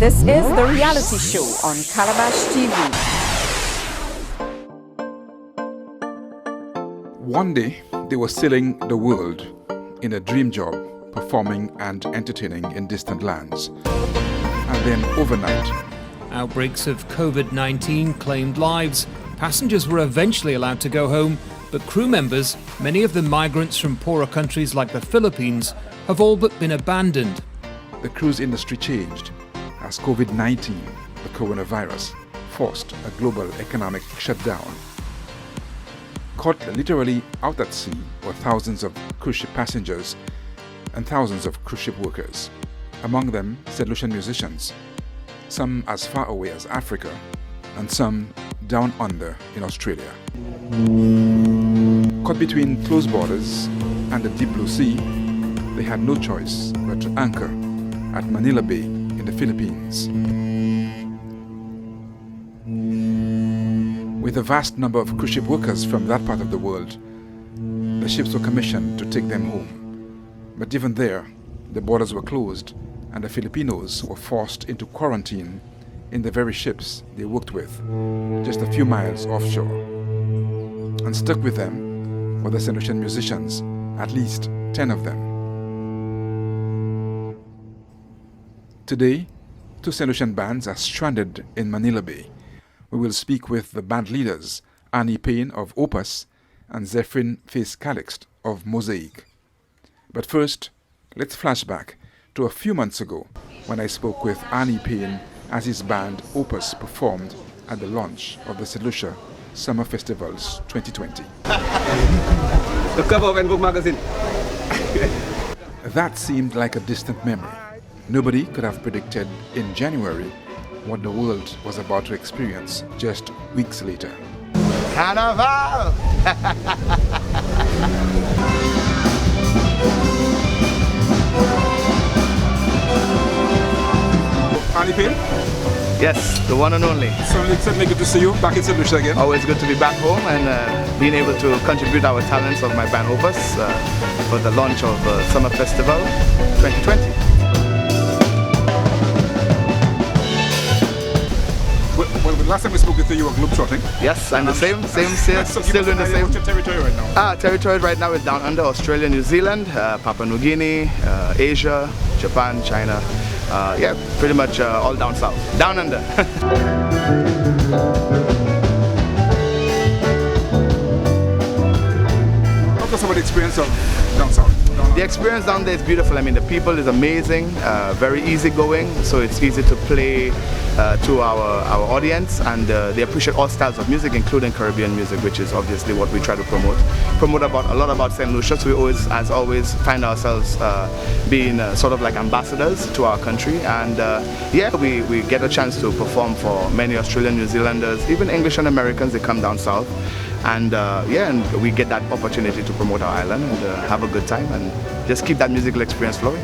This is the reality show on Calabash TV. One day, they were sailing the world in a dream job, performing and entertaining in distant lands. And then overnight, outbreaks of COVID-19 claimed lives. Passengers were eventually allowed to go home, but crew members, many of them migrants from poorer countries like the Philippines, have all but been abandoned. the cruise industry changed as COVID-19, the coronavirus, forced a global economic shutdown. Caught literally out at sea were thousands of cruise ship passengers and thousands of cruise ship workers. Among them, said Lucian musicians, some as far away as Africa and some down under in Australia. Caught between closed borders and the deep blue sea, they had no choice but to anchor at Manila Bay in the Philippines. With a vast number of cruise ship workers from that part of the world, the ships were commissioned to take them home. But even there, the borders were closed and the Filipinos were forced into quarantine in the very ships they worked with, just a few miles offshore. And stuck with them were the St. Lucian musicians, at least 10 of them. Today, two St. Lucian bands are stranded in Manila Bay. We will speak with the band leaders, Arnie Payne of OPUS and Zepherin Face Calixte of MOSAIC. But first, let's flash back to a few months ago when I spoke with Arnie Payne as his band OPUS performed at the launch of the St. Lucia Summer Festivals 2020. The cover of Vogue magazine. That seemed like a distant memory. Nobody could have predicted in January what the world was about to experience just weeks later. Carnival! Arnie Payne? Yes, the one and only. Certainly good to see you back in St. Lucia again. Always good to be back home and being able to contribute our talents of my band Opus for the launch of Summer Festival 2020. Well, the last time we spoke with you, you were globetrotting. Yes, I'm the same, so still doing the same. What's your territory right now? Territory right now is down under Australia, New Zealand, Papua New Guinea, Asia, Japan, China. Yeah, pretty much all down south. Down under. Talk us about the experience of down south. The experience down there is beautiful. I mean, the people is amazing, very easygoing, so it's easy to play to our audience, and they appreciate all styles of music, including Caribbean music, which is obviously what we try to promote. Promote a lot about St. Lucia, so we always, as always, find ourselves being sort of like ambassadors to our country, and yeah, we get a chance to perform for many Australian, New Zealanders, even English and Americans. They come down south. And yeah, and we get that opportunity to promote our island and have a good time and just keep that musical experience flowing.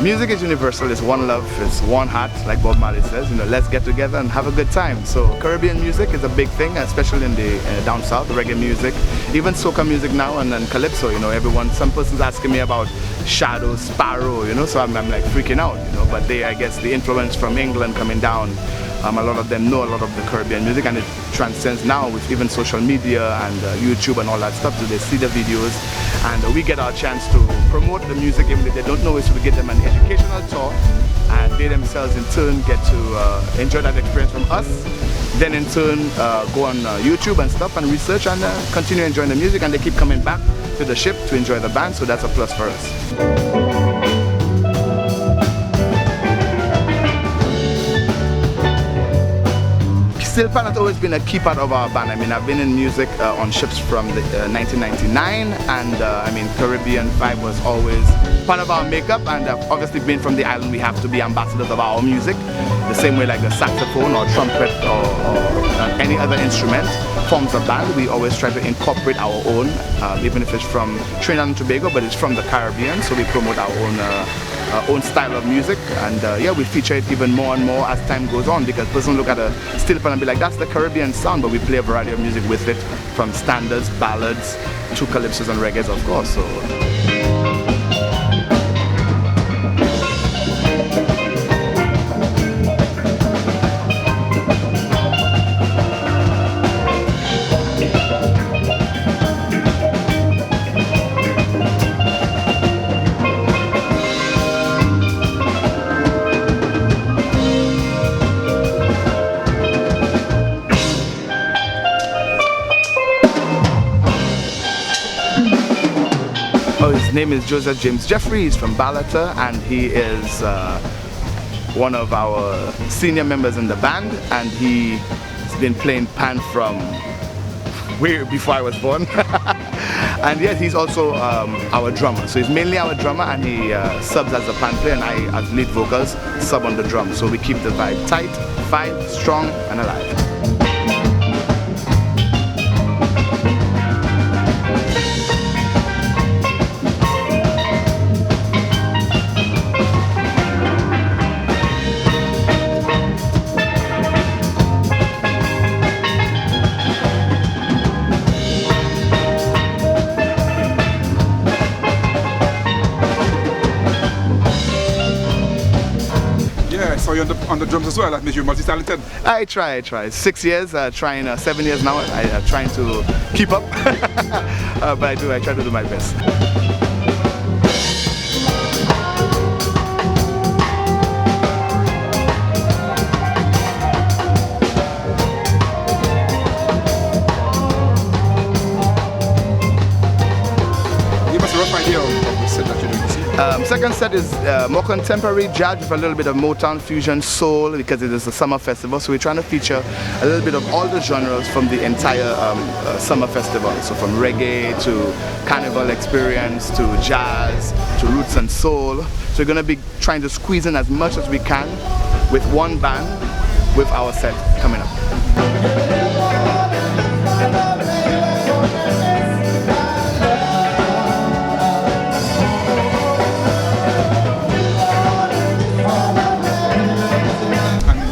Music is universal, it's one love, it's one heart, like Bob Marley says, you know, let's get together and have a good time. So Caribbean music is a big thing, especially in the down south, reggae music, even soca music now, and then calypso, you know, some person's asking me about Shadow, Sparrow, you know, so I'm like freaking out, you know, but I guess the influence from England coming down, a lot of them know a lot of the Caribbean music, and it transcends now with even social media and YouTube and all that stuff, so they see the videos, and we get our chance to promote the music even if they don't know it, so we get them an educational tour, and they themselves in turn get to enjoy that experience from us, then in turn go on YouTube and stuff and research and continue enjoying the music, and they keep coming back to the ship to enjoy the band, so that's a plus for us. Steel pan has always been a key part of our band. I mean, I've been in music on ships from 1999, and I mean, Caribbean vibe was always part of our makeup, and obviously being from the island, we have to be ambassadors of our own music, the same way like the saxophone or trumpet or any other instrument forms a band. We always try to incorporate our own, even if it's from Trinidad and Tobago, but it's from the Caribbean, so we promote our own own style of music, and yeah, we feature it even more and more as time goes on, because person look at a still pan and be like, that's the Caribbean sound, but we play a variety of music with it, from standards, ballads, to calypsos and reggae, of course. So. His name is Joseph James Jeffrey. He's from Ballata, and he is one of our senior members in the band, and he's been playing pan from way before I was born. And yes, he's also our drummer. So he's mainly our drummer, and he subs as a pan player, and I as lead vocals sub on the drum. So we keep the vibe tight, fine, strong, and alive. So you're on the drums as well. That means you're multi-talented. I try. 6 years, trying 7 years now. I'm trying to keep up, but I try to do my best. Give us a rough idea of the set that you're doing this evening. Second set is more contemporary jazz with a little bit of Motown, fusion, soul, because it is a summer festival. So we're trying to feature a little bit of all the genres from the entire summer festival. So from reggae to carnival experience to jazz to roots and soul. So we're going to be trying to squeeze in as much as we can with one band with our set coming up.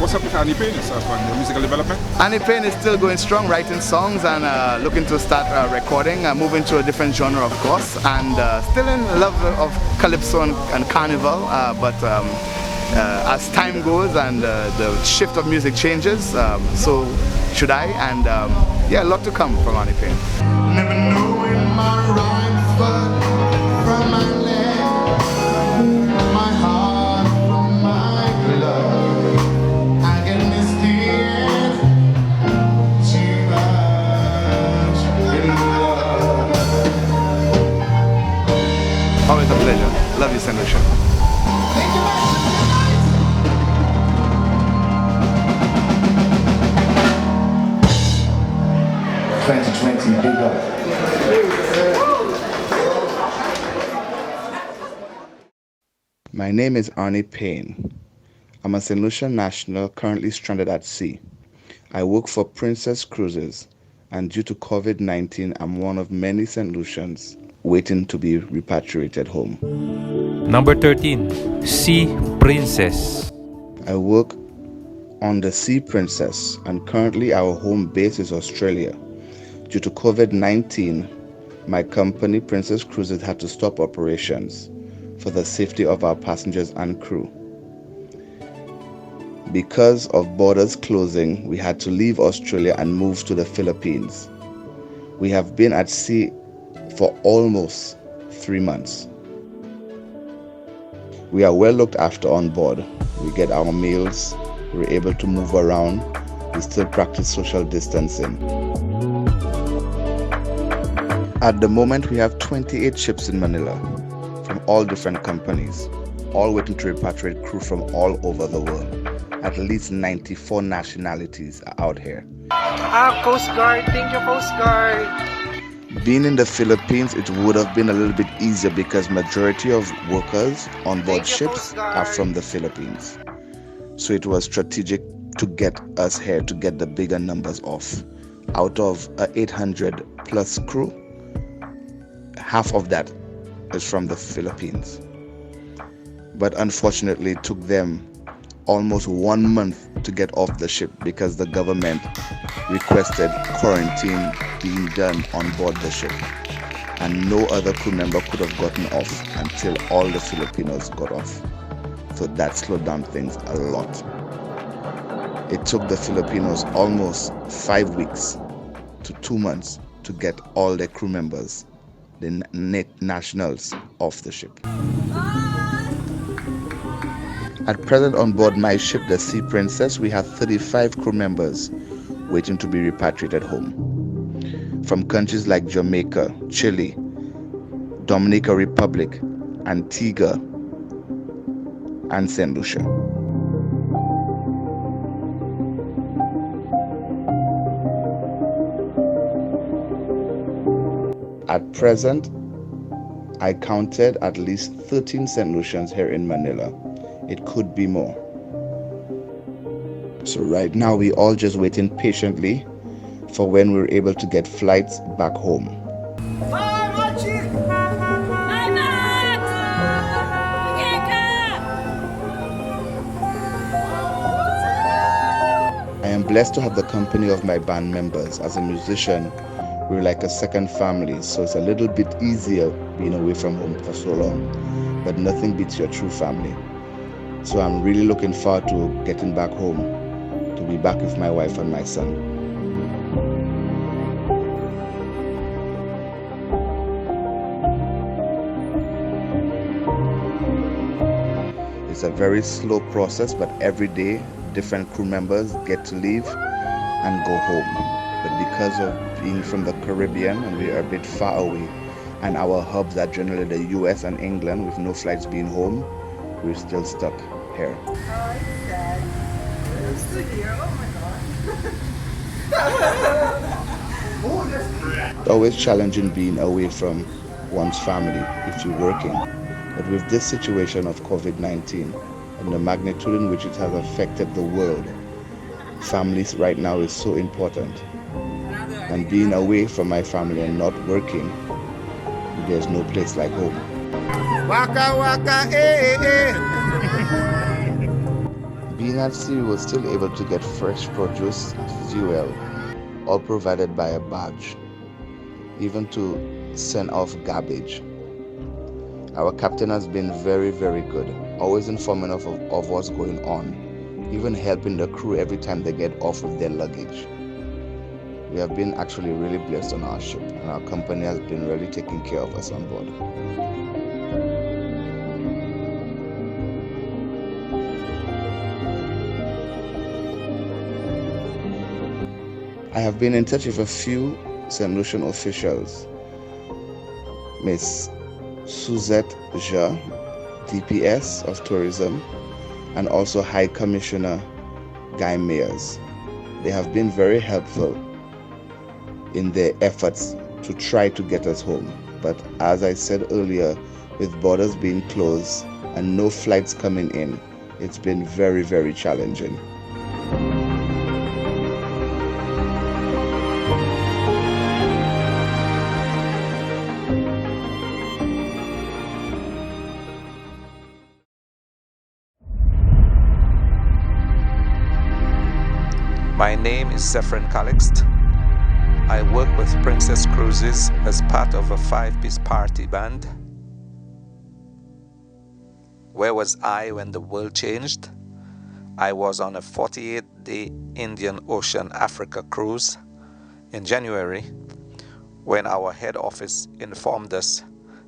What's up with Arnie Payne yourself and the musical development? Arnie Payne is still going strong, writing songs and looking to start recording, moving to a different genre, of course, and still in love of calypso and carnival, but as time goes and the shift of music changes, so should I, and yeah, a lot to come from Arnie Payne. Never knowing my right foot from my leg, my heart from my glove. Always a pleasure. Love you, St. Lucia. Thank you, man. 2020, big up. My name is Arnie Payne. I'm a St. Lucia national currently stranded at sea. I work for Princess Cruises, and due to COVID-19, I'm one of many St. Lucians waiting to be repatriated home. Number 13, Sea Princess. I work on the Sea Princess, and currently our home base is Australia. Due to COVID-19, my company, Princess Cruises, had to stop operations for the safety of our passengers and crew. Because of borders closing, we had to leave Australia and move to the Philippines. We have been at sea for almost 3 months. We are well looked after on board. We get our meals, we're able to move around, we still practice social distancing. At the moment, we have 28 ships in Manila from all different companies, all waiting to repatriate crew from all over the world. At least 94 nationalities are out here. Coast Guard, thank you, Coast Guard. Being in the Philippines, it would have been a little bit easier because majority of workers on board ships are from the Philippines. So it was strategic to get us here, to get the bigger numbers off. Out of 800 plus crew, half of that is from the Philippines. but unfortunately it took them almost 1 month to get off the ship because the government requested quarantine being done on board the ship, and no other crew member could have gotten off until all the Filipinos got off. So that slowed down things a lot. It took the Filipinos almost 5 weeks to 2 months to get all their crew members, the nationals, off the ship. At present on board my ship, the Sea Princess, we have 35 crew members waiting to be repatriated home from countries like Jamaica, Chile, Dominican Republic, Antigua, and St. Lucia. At present, I counted at least 13 St. Lucians here in Manila. It could be more. So right now we all just waiting patiently for when we're able to get flights back home. I am blessed to have the company of my band members. As a musician, we're like a second family, so it's a little bit easier being away from home for so long, but nothing beats your true family. So I'm really looking forward to getting back home, to be back with my wife and my son. It's a very slow process, but every day different crew members get to leave and go home. But because of being from the Caribbean and we are a bit far away, and our hubs are generally the US and England with no flights being home, we're still stuck here. It's always challenging being away from one's family if you're working. But with this situation of COVID-19 and the magnitude in which it has affected the world, families right now is so important. And being away from my family and not working, there's no place like home. Waka waka, eh, eh. Being at sea, we were still able to get fresh produce, fuel, all provided by a barge, even to send off garbage. Our captain has been very, very good, always informing of what's going on, even helping the crew every time they get off with their luggage. We have been actually really blessed on our ship, and our company has been really taking care of us on board. I have been in touch with a few St. Lucian officials, Miss Suzette Ja, DPS of Tourism, and also High Commissioner Guy Mayers. They have been very helpful in their efforts to try to get us home. But as I said earlier, with borders being closed and no flights coming in, it's been very, very challenging. My name is Zepherin Calixte. I work with Princess Cruises as part of a 5-piece party band. Where was I when the world changed? I was on a 48-day Indian Ocean Africa cruise in January when our head office informed us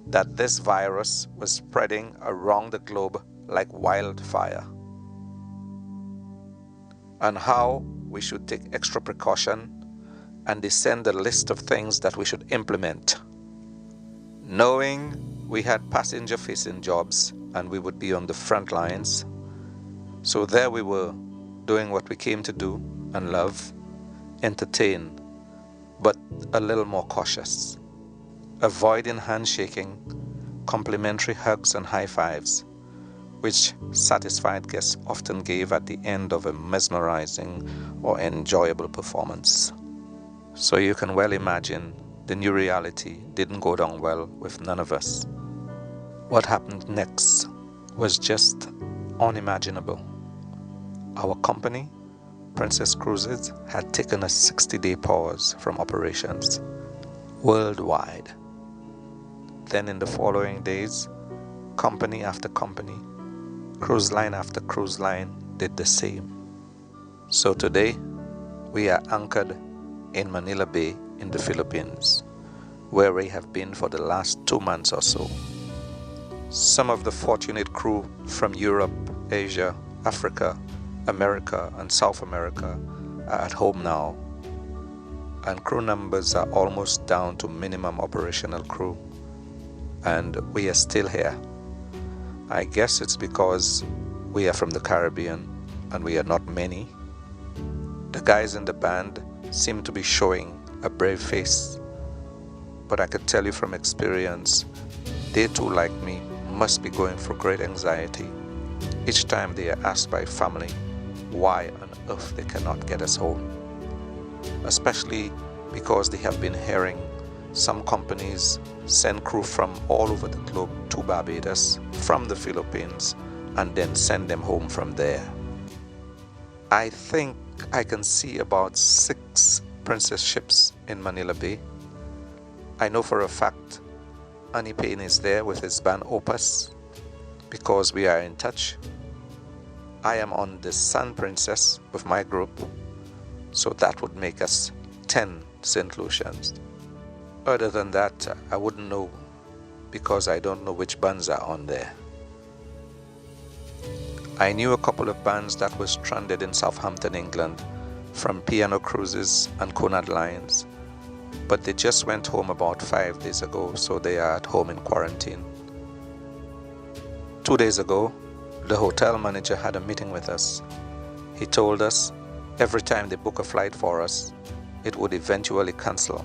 that this virus was spreading around the globe like wildfire, and how we should take extra precaution, and they send a list of things that we should implement. Knowing we had passenger-facing jobs and we would be on the front lines, so there we were, doing what we came to do and love, entertain, but a little more cautious, avoiding handshaking, complimentary hugs and high fives, which satisfied guests often gave at the end of a mesmerizing or enjoyable performance. So you can well imagine the new reality didn't go down well with none of us. What happened next was just unimaginable. Our company, Princess Cruises, had taken a 60-day pause from operations worldwide. Then in the following days, company after company, cruise line after cruise line did the same. So today, we are anchored in Manila Bay in the Philippines, where we have been for the last 2 months or so. Some of the fortunate crew from Europe, Asia, Africa, America, and South America are at home now, and crew numbers are almost down to minimum operational crew, and we are still here. I guess it's because we are from the Caribbean and we are not many. The guys in the band seem to be showing a brave face, but I could tell you from experience, they too, like me, must be going through great anxiety each time they are asked by family why on earth they cannot get us home. Especially because they have been hearing some companies send crew from all over the globe to Barbados from the Philippines and then send them home from there. I think I can see about 6 Princess ships in Manila Bay. I know for a fact Arnie Payne is there with his band OPUS because we are in touch. I am on the Sun Princess with my group, so that would make us 10 St. Lucians. Other than that, I wouldn't know because I don't know which bands are on there. I knew a couple of bands that were stranded in Southampton, England from Piano Cruises and Conrad Lines, but they just went home about 5 days ago, so they are at home in quarantine. 2 days ago, the hotel manager had a meeting with us. He told us every time they book a flight for us, it would eventually cancel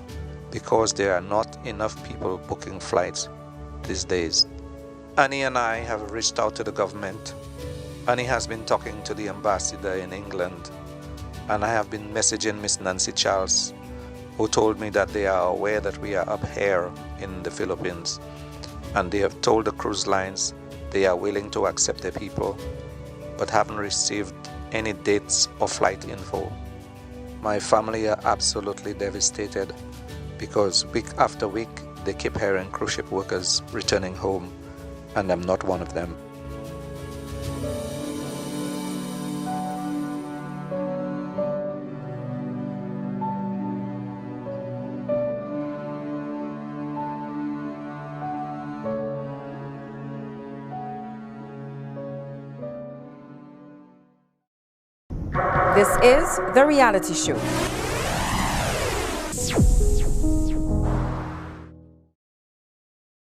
because there are not enough people booking flights these days. Annie and I have reached out to the government. Annie has been talking to the ambassador in England, and I have been messaging Miss Nancy Charles, who told me that they are aware that we are up here in the Philippines, and they have told the cruise lines they are willing to accept their people, but haven't received any dates or flight info. My family are absolutely devastated because week after week they keep hearing cruise ship workers returning home, and I'm not one of them. This is The Reality Show.